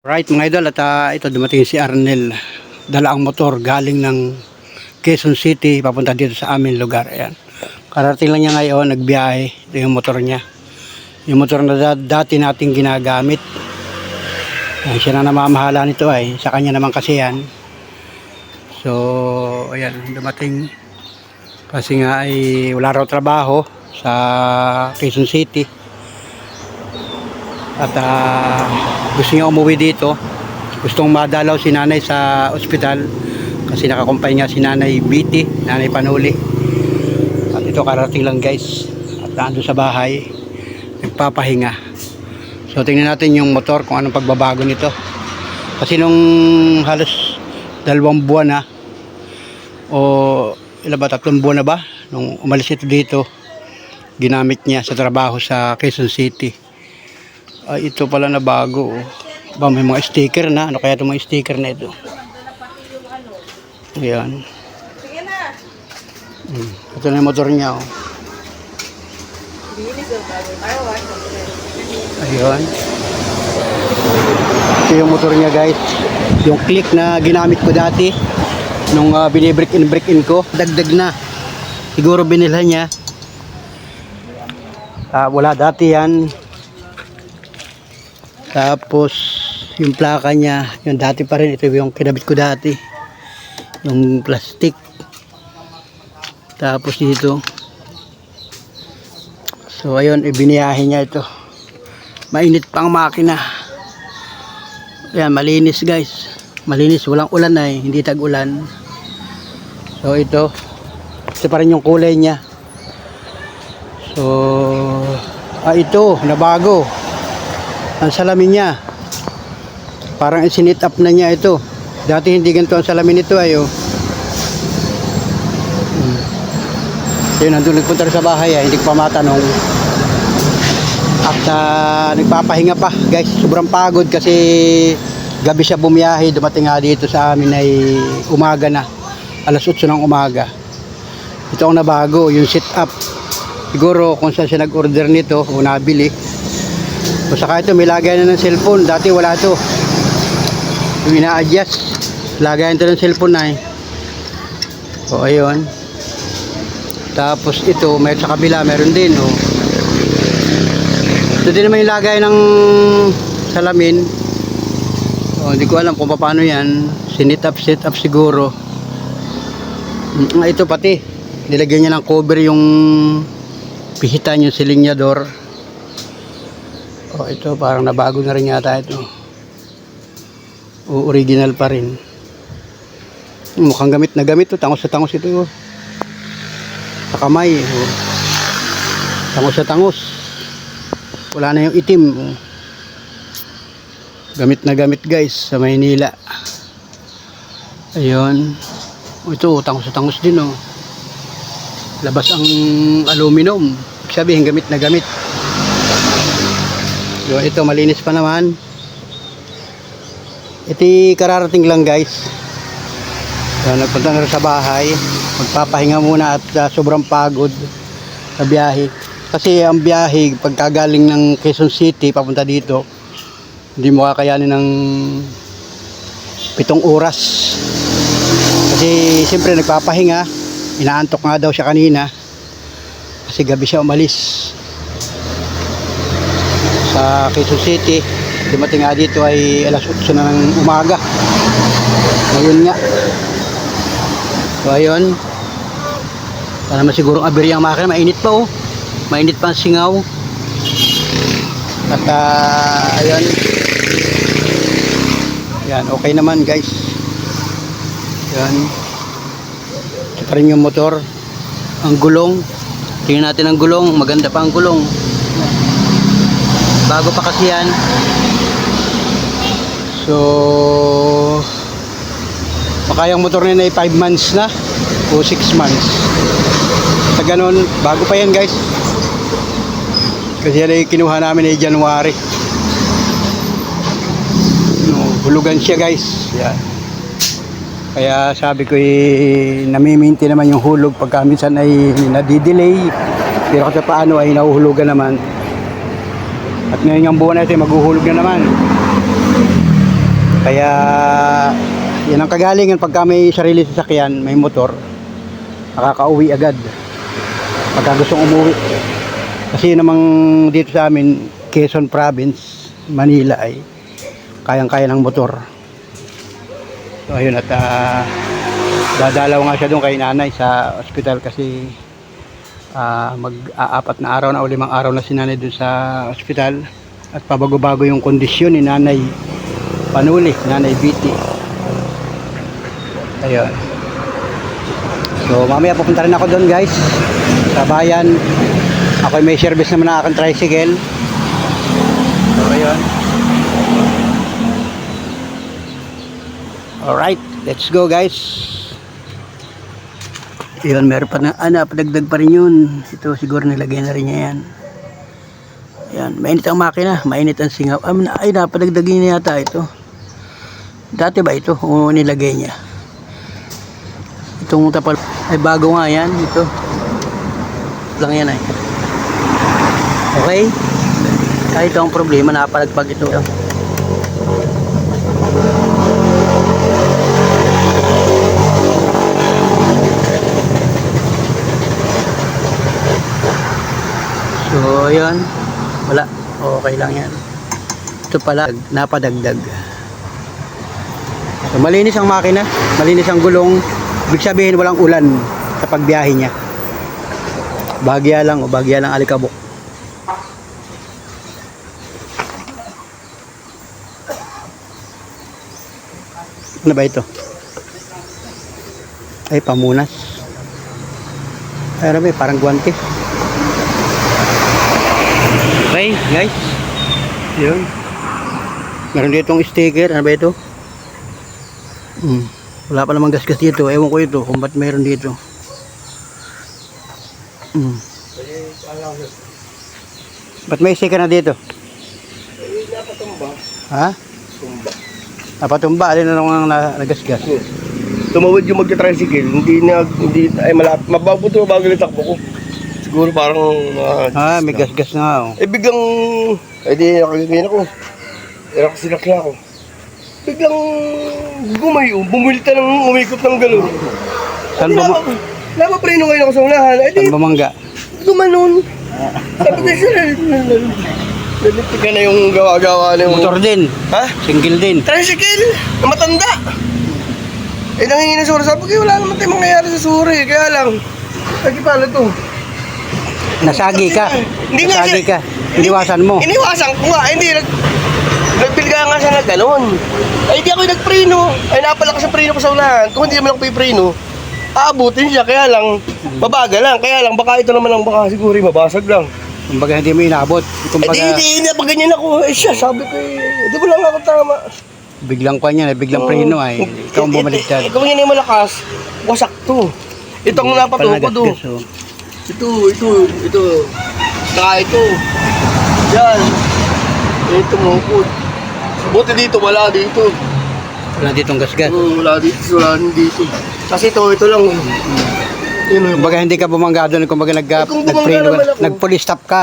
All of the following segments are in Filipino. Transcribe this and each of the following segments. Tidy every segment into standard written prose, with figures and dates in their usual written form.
Right mga idol, at ito dumating si Arnel. Dala ang motor galing ng Quezon City papunta dito sa aming lugar. Ayan. Karating lang niya ngayon, nagbiyahe. Ito yung motor niya. Yung motor na dati nating ginagamit. Ayan, siya na namamahala nito ay. Sa kanya naman kasi yan. So, ayan, dumating. Kasi nga ay wala raw trabaho sa Quezon City. At gusto niya umuwi dito. Gustong madalaw si nanay sa ospital kasi nakakumpay nga si nanay Biti, nanay Panuli. At ito karating lang guys. At nandun sa bahay nagpapahinga. So tingnan natin yung motor kung anong pagbabago nito. Kasi nung halos 2 buwan na o ilan ba, 3 buwan na ba nung umalis ito dito, ginamit niya sa trabaho sa Quezon City. Ay, ito pala na bago. Ba, may mga sticker na. Ano kaya itong mga sticker na ito? Ayan. Ito na yung motor niya. Oh. Ayan. Ito yung motor niya guys. Yung click na ginamit ko dati nung binibreak in ko. Dagdag na. Siguro binilhan niya. Wala dati yan. Tapos yung plaka niya, yung dati pa rin, ito yung kinabit ko dati. Yung plastic. Tapos dito. So ayun, ibiniyahe niya ito. Mainit pa ang makina. Ayan, malinis guys. Malinis, walang ulan na hindi tag-ulan. So ito pa rin yung kulay niya. So ito, nabago. Ang salamin niya parang isinit up na niya ito. Dati hindi ganito ang salamin nito ayo. Yun, nandun nagpunta sa bahay hindi ko pa matanong. At nagpapahinga pa guys. Sobrang pagod kasi gabi siya bumiyahe. Dumating nga dito sa amin ay umaga na, alas 8 ng umaga. Ito ang nabago, yung sit up. Siguro kung saan siya nag-order nito o nabili. O saka ito, may lagayan na ng cellphone. Dati wala ito. Yung ina-adjust. Lagayan ito ng cellphone na O, ayun. Tapos ito, may sa kabila, meron din. O. Ito din naman yung lagayan ng salamin. O, hindi ko alam kung paano yan. Sit up siguro. Ito pati. Nilagyan niya ng cover yung pihitan, yung silinyador. Oh, ito parang nabago na rin yata ito. O, original pa rin. Mukhang gamit na gamit to. Tangos sa tangos ito. Oh. Sa kamay. Oh. Tangos sa tangos. Wala na yung itim. Oh. Gamit na gamit guys sa Maynila. Ayun. Oh, ito tangos sa tangos din. Oh. Labas ang aluminum. Sabihin gamit na gamit. So, ito malinis pa naman. Ito kararating lang guys. So, nagpunta na sa bahay. Magpapahinga muna at sobrang pagod sa biyahe. Kasi ang biyahe pagkagaling ng Quezon City papunta dito, hindi mo kakayanin ng 7 oras. Kasi siyempre nagpapahinga. Inaantok nga daw siya kanina. Kasi gabi siya umalis sa Quezon City. Dumating nga dito ay alas 8 na ng umaga. Ngayon nga. So ayun. Para naman siguro aberya ang makina. Mainit pa oh. Mainit pa ang singaw. At ayun. Yan, okay naman guys. Yan. Ito pa rin yung motor. Ang gulong. Tingnan natin ang gulong. Maganda pa ang gulong. Bago pa kasi yan. So baka yung motor nila ay 5 months na o 6 months. Sa ganun, bago pa yan guys. Kasi yan ay kinuha namin ay January. Hulugan siya guys. Yan. Kaya sabi ko namiminti naman yung hulog pagka minsan ay nadidelay. Pero kasi paano ay nahuhulugan naman. At ngayon ang buwan natin maghuhulog na naman. Kaya yan ang kagalingan pagka may sarili sasakyan, may motor, nakakauwi agad pagka gustong umuwi. Kasi namang dito sa amin, Quezon Province, Manila ay kayang-kaya ng motor. So ayun, at dadalaw nga siya doon kay nanay sa ospital kasi mag-4 na araw na o 5 araw na si nanay doon sa ospital. At pabago-bago yung kondisyon ni Nanay Panuli, Nanay Biti. Ayun. So mamaya pupunta rin ako doon, guys, sa bayan. Ako may service naman na aking tricycle. So ayun. Alright, let's go, guys. Ayun, meron pa na, padagdag pa rin yun. Ito siguro nilagay na rin niya yan. Yan, mainit ang makina, mainit ang singaw. Ay, napadagdagin niya yata ito. Dati ba ito? O nilagay niya? Itong tapal ay bago nga yan. Ito lang yan ay. Okay? Kahit ito ang problema, napalagpag ito. So, yan. Wala. Okay lang yan. Ito pala, napadagdag. So, malinis ang makina. Malinis ang gulong. Ibig sabihin, walang ulan sa pagbiyahe niya. Bagya lang o bagya lang alikabok. Ano ba ito? Ay, pamunas. Ay, may parang guwante. Okay, guys. Yun. Meron ditong sticker. Ano ba ito? Wala pa namang gasgas dito. Ewan ko ito kung ba't meron dito. Ba't may sticker na dito? Napatumba. Ha? Tumba. Napatumba. Alin na lang ang nagasgas? Tumawid yung magka-tricycle. Hindi, ay malapit. Mababuto bago yung takbo ko. Siguro parang May gasgas na. Oh. biglang di nakagagawin ako. Sinakla ako. Biglang gumayo, bumulita ng umikot ng gano'n. Saan ba? Napapreno ngayon ako sa unahan. Saan bumangga? Gumanon. Sabi ko siya, nalipit ka na yung gawa-gawa na yung... Motor din. Ha? Single din. Tricycle! Na matanda! Nangingi na sura. Sabi ko, wala naman tayong mangyayari sa sura. Kaya lang, lagi pala to. Nasagi ka. Hindi nga Nasagi siya. ka. Iniwasan mo. Iniwasan ko nga. Hindi, nagpilga nga siya na gano'n. Ay, hindi ako yung nagpreno. Ay, napalakas sa preno ko sa unahan. Kung hindi naman ako pipreno, aabutin siya. Kaya lang, babaga lang. Kaya lang, baka ito naman ang baka siguro mabasag lang. Kumbaga hindi mo inabot. Kumbaga Hindi, pag ganyan ako. Siya, sabi ko di mo lang ako tama. biglang pa niya, biglang preno ay. Ikaw ang bumaligtad. Kung yan yung malakas, wasak to. Itong napatukod do. So, Ito. Saka ito. Yan. Ito mukod. Buti dito, wala dito. wala ditong gasgas. Wala dito. Kasi ito lang. Yun. Kumbaga hindi ka bumangga doon. Kumbaga Kung bumangga nag-preno naman ka. ako. Nag-police stop ka.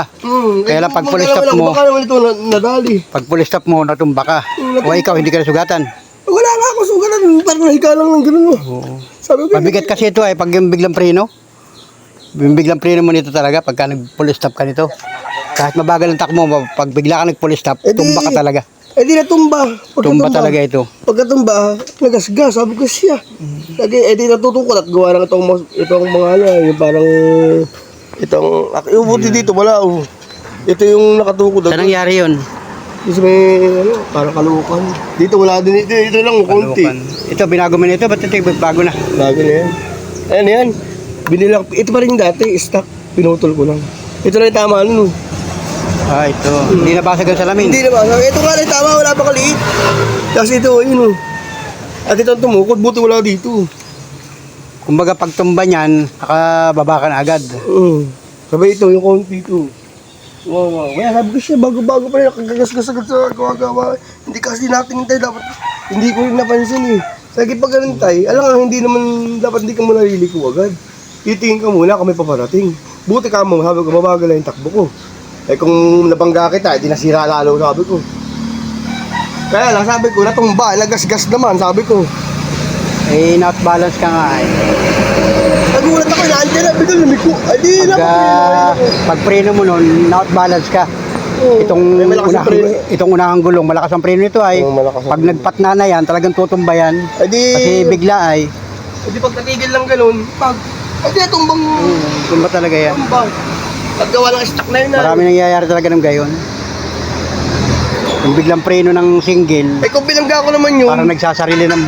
Kaya lang pag police stop mo, Baka naman ito nadali. pag police stop mo, natumba ka. O ikaw, hindi ka nasugatan. Wala nga ako sugalan. Parang nahiga lang ng gano'n. Oo. Sabi ko, Mabigat kasi ito ay pag yung biglang preno. Yung biglang preno mo nito talaga pagka nag-police stop ka nito. Kahit mabagal ang takbo mo, pag bigla ka nag-police stop, tumba ka talaga. di natumba. Tumba talaga ito. Pagkatumba, nagasgas. Sabi ko siya. Di natutukot at gawa ng itong mga ano, yung parang yung buti dito, wala. Ito yung nakatukod. Saan nangyari yun? Kasi may, parang kalukan. Dito wala din. Ito lang, konti. Ito, binago mo na ito. Ba't ito bago na? Bago na yan. Ayan yan. Binilang, ito pa rin dati, stock. Pinutol ko lang. Ito lang yung tama nun. Ito. Hindi nabasag ang salamin. Hindi na ba? Ito nga lang tama, wala pa kaliit. Kasi ito, yun. At ito ang tumukod, buti wala dito. Kumbaga pag tumba niyan, nakababa ka na agad. Sabay ito, yung konti ito. Wow. Kaya sabi ko siya, bago-bago pa rin, nakagasgas agad sa gawa-gawa. Hindi kasi natin tayo dapat, hindi ko rin napansin eh. Sige pag ganun tayo, alam nga, hindi naman, dapat hindi ka muna liliko agad. Titingin ka muna kung may paparating. Buti ka mo, sabi ko, mabagal lang yung takbo ko. Eh kung nabangga kita, di nasira lalo, sabi ko. Kaya lang sabi ko, natumba, nagasgas naman, sabi ko. Eh, not balance ka nga eh. Nagulat ako, inaantay na, bigla lumiko. Ay, di na Pag preno mo nun, not balance ka. Itong may malakas ang preno. itong unahang gulong, malakas ang preno nito ay Oo, malakas ang pag preno. nagpatna na yan, talagang tutumba yan. Ay, di... Kasi bigla ay Ay, di pag natigil lang ganun, ay, di tumbang... tumba talaga yan. Tumbang. Paggawa ng stock na yun na. Marami nangyayari talaga ng gayon. Yung biglang preno ng single, Ay, kung bilangga ko naman yun, parang nagsasarili ng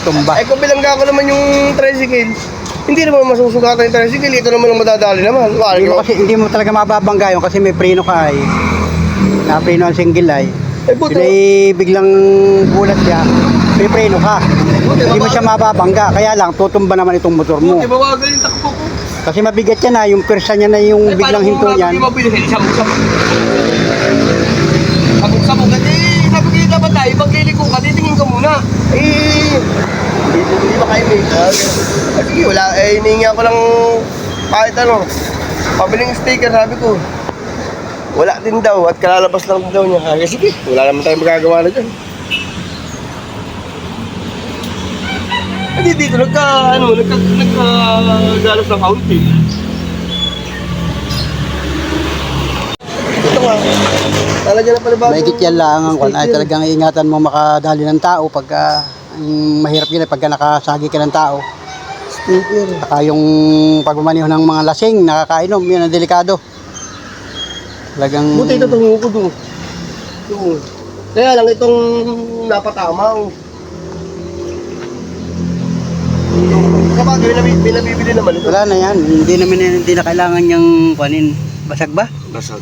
tumba. ay, kung bilangga ko naman yung tricycle, hindi naman masusugatan yung tricycle, ito naman ang madadali naman. Wala Hindi mo ko. kasi hindi mo talaga mababangga yun kasi may preno ka ay. Na-preno ang single ay. Ay, buto. Yun ay biglang bulat siya, may preno ka. Hindi mo siya mababangga, kaya lang tutumba naman itong motor mo. Di ba wagal yung takbo ko? Kasi mabigat yan na, yung pwersa niya na yung Ay, biglang paano hinto kung niyan. hindi mabilis? Sabog-sabog. Sabog-sabog. Kasi sabi ko yung dapat tayo, pag liliko ka, titingin ka muna. Hindi ba kayo may... Sige, wala. Hinihingi ako lang kahit ano. Pabiling sticker, sabi ko. Wala din daw at kalalabas lang daw niya. Kaya sige, wala naman tayong magagawa na dyan. Hindi dito, nagkagalos ng kaunti. Ito nga, talagyan na pala bago. Mahigit yan lang ang kwan ay talagang ingatan mo makadali ng tao pagka mahirap yun pagka nakasagi ka ng tao. Sticker. Saka yung pagmamaniho ng mga lasing, nakakainom, yun ang delikado. Talagang Buti ito tungo ko doon. Kaya lang itong napatama. Kapag may nabibili naman ito. wala na yan, hindi na kailangan niyang kuanin. Basag ba? Basag.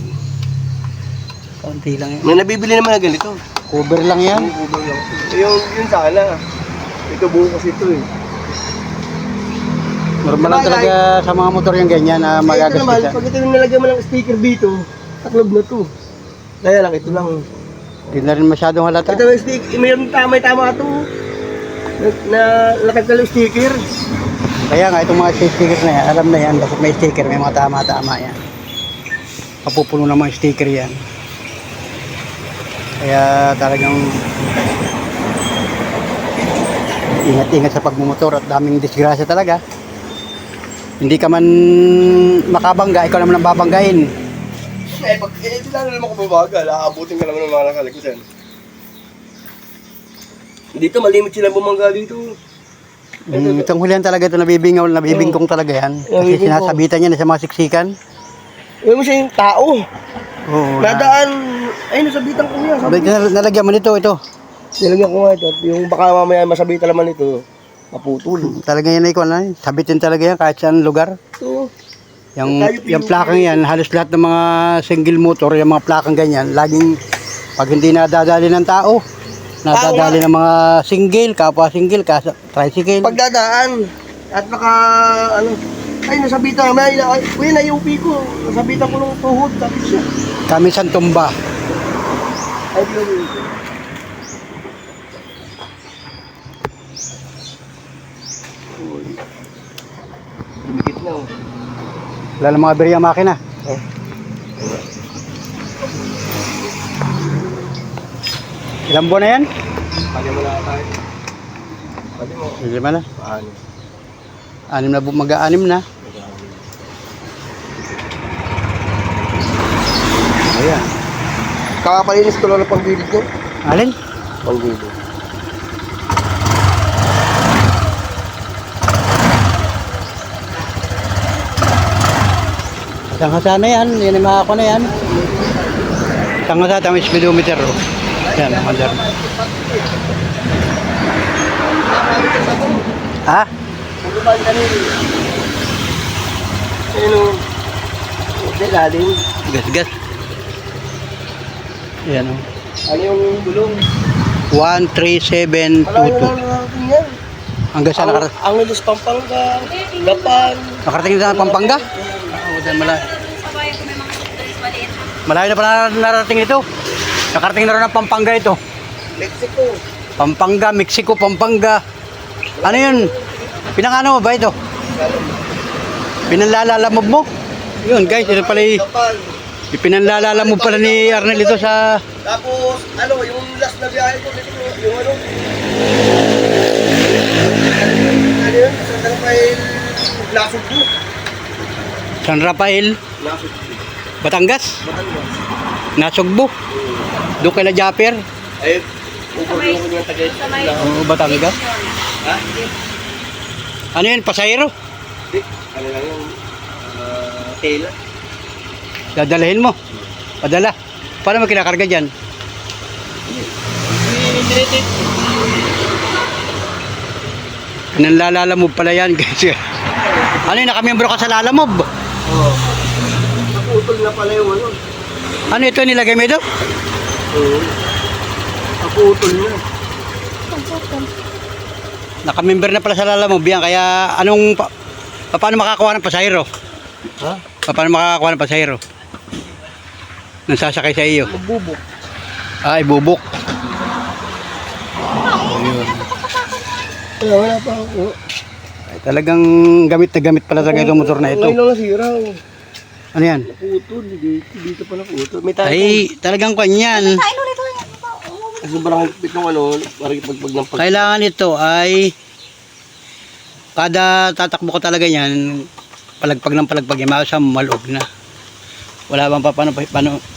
Kaunti lang yan. May nabibili naman na ganito. Cover lang yan. Yung sana. Ito buo kasi ito eh. Normal lang talaga sa mga motor yung ganyan na Ito naman, magagasgasan. pag ito yung nalagyan mo ng sticker dito, taklob na to. Kaya lang, ito lang. Hindi na rin masyadong halata. Ito yung sticker, may tama ito. Na nakagkalo sticker. Kaya nga, itong mga sticker na yan, alam na yan, bakit may sticker, may mga tama-tama yan. Papupuno na mga sticker yan. Kaya talagang ingat-ingat sa pagmumotor at daming disgrasya talaga. Hindi ka man makabangga, ikaw naman ang babanggain. Pag hindi lalo naman kung babagal, aabutin ka naman ng mga nakalikusan. Dito, malimit sila bumangga dito. Itong hulihan talaga ito, nabibingkong talaga yan. Kasi Nabibingkong. sinasabitan niya na sa mga siksikan. Alam mo siya yung tao. Oo. Nadaan, ay nasabitan ko niya. Sabi, Nalagyan mo nito, ito. nilagyan ko nga ito. At yung baka mamaya masabitan naman ito, maputol. Talaga yan ay ikaw na. Sabitin talaga yan kahit saan lugar. Ito. Yung plakang yan, halos lahat ng mga single motor, yung mga plakang ganyan, laging pag hindi nadadali ng tao, nadadali ng mga single, kapwa single, tricycle. Pagdadaan, at naka, ano, ay nasabitan, uy, naiupi ko. Nasabitan ko ng tuhod, sabi siya. Kami sa tumba. Ay, yun. Dumikit na, oh. Wala ng mga berya makina. Oh. Ilang buwan na yan? Pwede mo na tayo. Pwede mo. Hindi ba na? Paano? Mag-aanim na. Ayan. Kakapalinis ko lang ng panggilid ko. Alin? Panggilid. Tangasa na yan. Yan yung mga ako na yan. Tangasa, tama yung speedometer. Oh. Yan, mandar. Ha? Pagkabahan ka rin. Ano? Hindi, lalim. Gas-gas. Yan o. Ano yung gulong? 13722. natin yan. Hanggang saan nakarating? Ang Ilos Pampanga, Gapan. Nakarating na sa Pampanga? Oo, dahil malayo. Malayo na pala narating ito. Nakarating na rin ng Pampanga ito. Mexico. Pampanga, Mexico, Pampanga. Ano yun? Pinangano mo ba ito? Pinalalalamog mo? Yun guys, ito pala Gapan. Ipinanlalala mo pala ni Arnel ito sa... Tapos, ano, yung last na biyahe ko, dito, yung ano, ano yun, sa Rafael Lasugbu. San Rafael, Lasugbu. Batangas, Batangas. Nasugbo. Doon kay La Japper. Ay, upunin ko yung tagay. Oo, Batangas. Ha? Ano yun, pasahero? Hindi, ano lang yung tela. Dadalahin mo. Padala. Paano mo kinakarga dyan? Nanlalamob pala yan guys. Ano yun, nakamembro ka sa Lalamob? Oo. Naputol na pala yung ano. Ano ito nilagay mo ito? Oo. Naputol na. Nakamember na pala sa Lalamob yan. Kaya anong... paano makakuha ng pasahero? Ha? Paano makakakuha ng pasahero? Nang sasakay sa iyo? Magbubok. Ah, ibubok. Ayun. Wala pa ako. Ay, talagang gamit na gamit pala talaga itong motor na ito. Ngayon lang nasira. Ano yan? Naputol. Dito pa naputol. May tayo. Ay, talagang kanyan. Sobrang higpit ng ano. Parang pag ng pag... Kailangan ito ay kada tatakbo ko talaga yan, palagpag ng palagpag yan, sa malog na. Wala bang paano,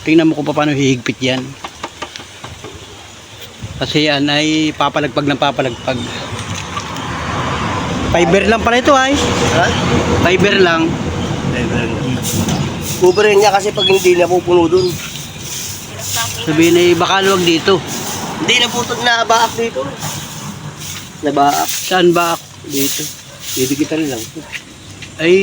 tingnan mo kung paano hihigpit yan. Kasi yan ay papalagpag ng papalagpag. Fiber lang pala ito ay. Ha? Fiber lang. Buberin niya kasi pag hindi na pupuno dun. Sabihin ay baka luwag dito. Hindi na putol na baak dito. Nabaak. Saan ba? Dito. Didikitan lang. Ay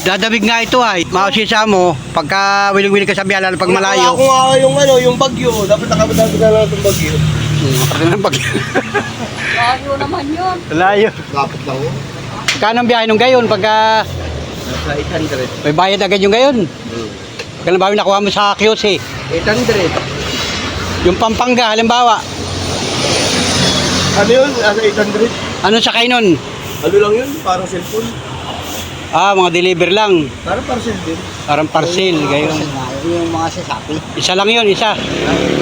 dadabig nga ito ay. Mausisa mo pagka wilig-wilig ka sa biyahe lalo pag malayo. Ako nga yung ano, yung bagyo. Dapat nakabadabig na lang itong bagyo. Makarating ng bagyo. Layo naman yun. Layo. Kapit lang oh. Kano ang biyahe nung gayon pagka Nasa 800. may bayad agad yung gayon? Kailan ba nakuha mo sa QC? 800. Yung Pampanga halimbawa. Ano yun? Nasa 800. Ano sa kayo nun? Ano lang yun? Parang cellphone. Ah, mga deliver lang. Parang parcel din. Parang parcel gayon. Yung mga sasapi. Isa lang yun, isa.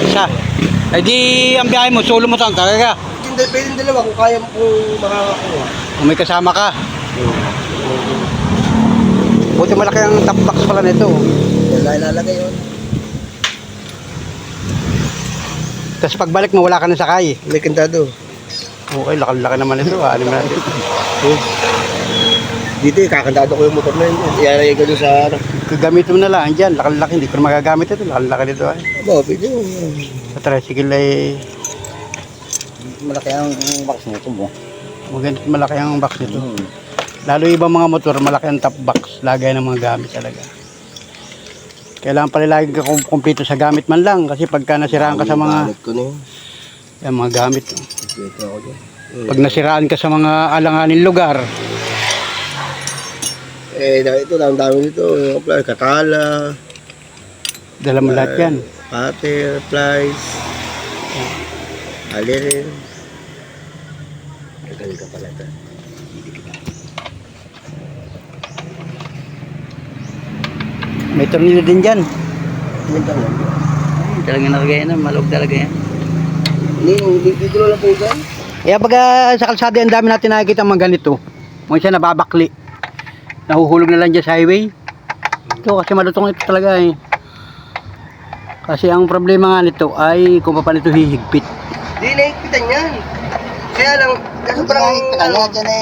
Isa. Ay di ang biyahe mo, solo mo to ang talaga. Hindi, pwede dalawa kung kaya mo kung makakakuha. Kung may kasama ka. Buti malaki ang top box pala nito. Wala ilalagay yun. Tapos pagbalik mo, wala ka na sakay. May kantado. Okay, laki-laki naman ito. Ano mo natin? Dito kakantado ko yung motor na yun. Ilalagay ko doon sa ano. Gagamit mo na lang dyan. Laki-laki, hindi ko na magagamit ito. Laki-laki nito ay. Aba, pwede mo. Sa tricycle ay Malaki ang box nito mo. maganda, malaki ang box nito. Lalo ibang mga motor, malaki ang top box. Lagay ng mga gamit talaga. Kailangan pala lagi ka kumpleto sa gamit man lang. Kasi pagka nasiraan ka sa mga Ko na yun. yan, mga gamit. Dito ako dyan. Pag nasiraan ka sa mga alanganin lugar, Ito lang dami nito. Katala. dala mo lahat yan. Cutter, plies. Alirin. Tagal ka pala ito. May tornilyo din dyan. Dito lang. Talaga nalagay yan, malog talaga yan. Dito lang po dyan. Kaya pag sa kalsada, ang dami natin nakikita mga ganito. Mga siya nababakli. Nahuhulog na lang dyan sa highway. Ito kasi malutong ito talaga eh. Kasi ang problema nga nito ay kung paano ito hihigpit. Di naikpitan yan. Kaya lang, sobrang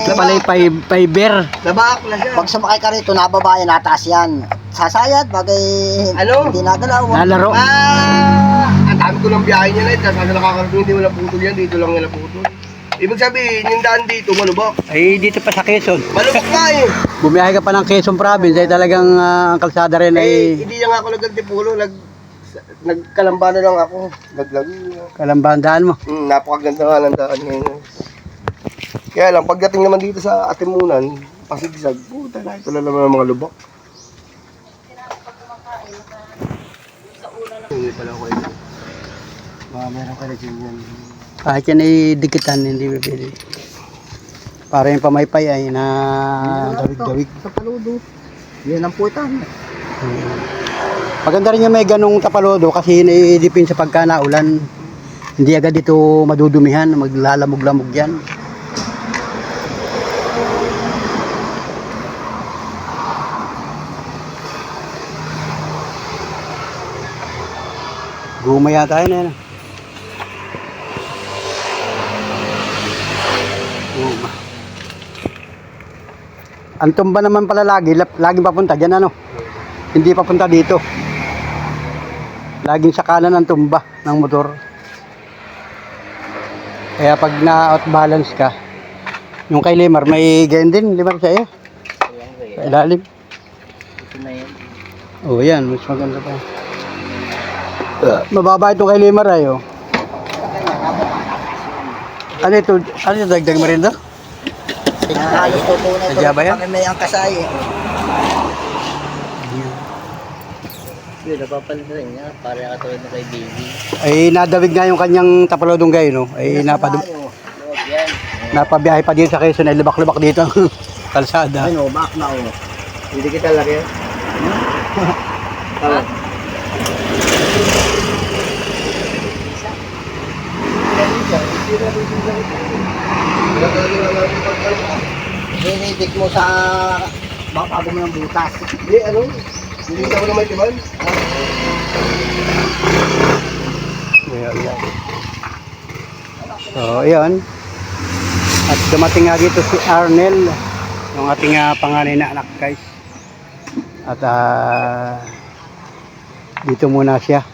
Napalay fiber. nabaak na siya. Pag sumakay ka rito, nababa yan, nataas yan. Sasayad, bagay Ano? hindi nagalaw. Nalaro. Ang dami ko ng biyahe niya na ito. Sana nakakarating, hindi wala putol yan. Dito lang wala putol. Ibig sabihin, yung daan dito, malubak. Ay dito pa sa Quezon. Malubak nga eh. Bumiyahe ka pa ng Quezon Province ay talagang ang kalsada rin ay Hindi nga ako nagtipulo. Nagkalambana lang ako. Naglagi. kalambandahan mo. Napakaganda nga ng daan ngayon. Kaya lang, pagdating naman dito sa Atimunan, pasigsag, puta na, ito lang naman ang mga lubak. Hindi pala ako yun. Meron ka na dyan yan. Kahit yan ay dikitan, hindi pwede. Para yung pamaypay ay na dawig-dawig. Sa paludo. Yan ang putan. Maganda rin yung may ganong tapalodo kasi naidipin sa pagka naulan. Hindi agad ito madudumihan, maglalamog-lamog yan. Gumaya tayo na yan. Guma. Ang tumba naman pala laging papunta dyan ano. Hindi papunta dito. Laging sa kanan ang tumba ng motor. Kaya pag na-out balance ka, yung kay Limar, may ganyan din, Limar sa'yo. Sa ilalim. Ito na yan. Oh, yan, mas maganda pa. Mababa itong kay Limar ay, oh. Ano ito? Ano ito? Dagdag mo rin ito? Halos tutunay Sadya ba yan? Bakit may ang kasay eh. Yun, napapalitan niya. Para katulad na kay baby. Ay, nadawig nga yung kanyang tapalodong gayo, no? Ay, Loob yan. napabiyahe pa dito sa Quezon, ay lubak-lubak dito. Kalsada. Ano, back na oh. Hindi kita laki. Tama. Dinidik mo sa bago mo ng butas. Hindi, ano? Hindi ako na may timan. Ayan. So, ayan. At dumating nga dito si Arnel, yung ating panganay na anak, guys. At dito muna siya.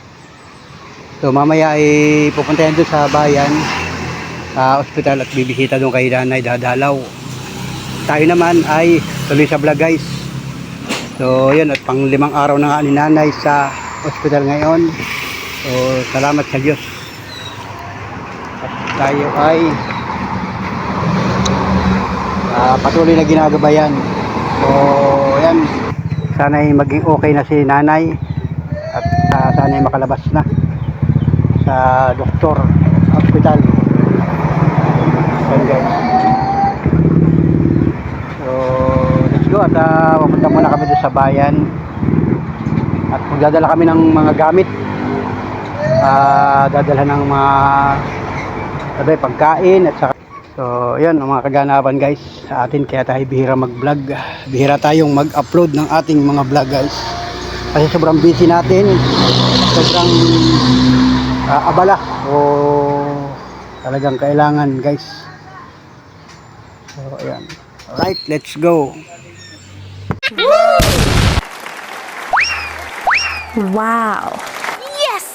So, mamaya ay pupuntahan doon sa bayan, sa ospital at bibisita doon kay nanay, dadalaw. Tayo naman ay tuloy sa vlog, guys. So, yun, at pang 5 araw na nga ni nanay sa ospital ngayon. So, salamat sa Diyos. At tayo ay patuloy na ginagabayan. So, yan. Sana'y maging okay na si nanay. At sana'y makalabas na sa doktor, hospital. Yan, guys. So, let's go. At pupunta muna kami doon sa bayan. At magdadala kami ng mga gamit. Dadalhan ng mga pagkain at saka. So yan ang mga kaganapan, guys, sa atin, kaya tayo bihira mag vlog, bihira tayong mag upload ng ating mga vlog, guys, kasi sobrang busy natin, sobrang abala, o talagang kailangan, guys. So ayan, alright, let's go. Wow. Yes!